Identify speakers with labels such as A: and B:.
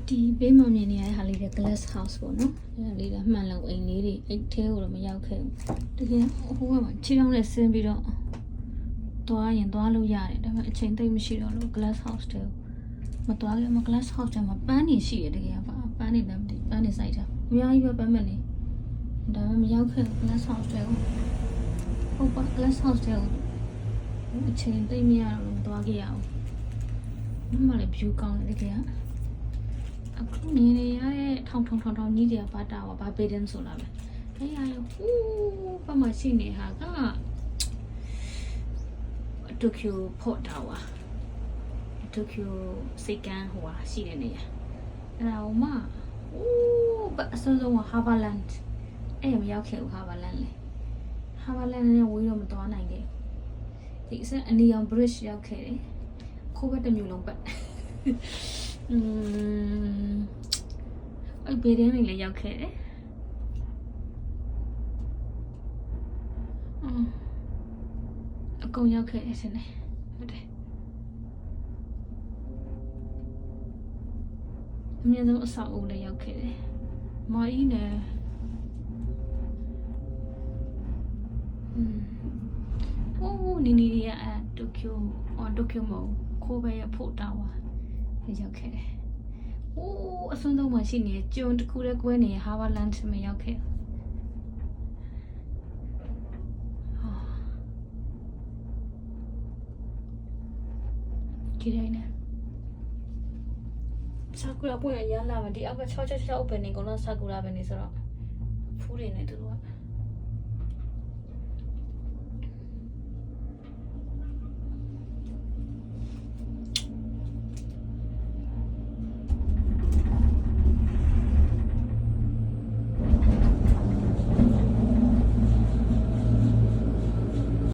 A: ဒီဘေးမှာမြင်နေရတဲ့ဟာလေးက glass house ပေါ့နော်အဲ့ဒါလေးကမှန်လုံအိမ်လေးတွေအိတ်ထဲကိုတော့မရောက်ခဲ့ဘူးတကယ်ဟိုကမှခြေထောက်နဲ့ဆင်းပြီးတော့သွားရင်သွားလို့ရတယ်ဒါပေမဲ့အချိန်သိပ်မရှိတော့လို့ glass house တဲ့မသွားခဲ့မ glass house ကျမှပန်းနေရှိတယ်တကယ်ပါပန်းနေလည်းမသိပန်းနေစိုက်တာအများကြီးပဲပန်းမဲ့နေဒါပေမဲ့မရောက်ခဲ့ glass house တဲ့ဟုတ်ပါ glass house တဲ့အချိန်သိပ်မရတော့လို့သွားခဲ့ရအောင်မမလည်း view ကောင်းတယ်တကယ်အခုနေရတဲ့ထောင်ကြီးတွေကဘာတာဘာဘေးဒင်းဆိုလာပဲအဲ့ရဟိုးဘာမှရှိနေဟာကတိုကျိုဖို့တာဝါတိုကျိုစိတ်ကန်းဟိုဟာရှိတဲ့နေရအဲ့ဒါဟိုမှာဟိုးအစိုးဆုံးဟာဗာလန်အဲ့မရောက်ခဲ့ဘူးဟာဗာလန်လေဟာဗာလန်နဲ့ဝေးတော့မသွားနိုင်ခဲ့ဒီအစအနီအောင် bridge ရောက်ခဲ့တယ်ခိုးဘက်တစ်မျိုးလုံးပတ်အဲ့ဘေးဒင်းတွေလည်းရောက်ခဲ့တယ်အကုန်ရောက်ခဲ့တယ်ဆင်းနေဟုတ်တယ်အမြဲတမ်းအဆောက်အဦလည်းရောက်ခဲ့တယ်မာအီးနဲ့ဟိုးနီနီရအတိုကျိုမောခိုးဘက်ရဖို့တာဝါရောက်ခဲ့တယ်။အိုးအစွန်းဆုံးမှရှိနေကျွန်းတစ်ခုတည်းကွဲနေဟာဗာလန်ချ်မရောက်ခဲ့။ကြည့်လိုက်နေ။ဆာကူရာပွင့်ရလာမယ်ဒီအောက်က666 open နေကုန်တော့ဆာကူရာပဲနေဆိုတော့ဖူးတွေနဲ့တူတူ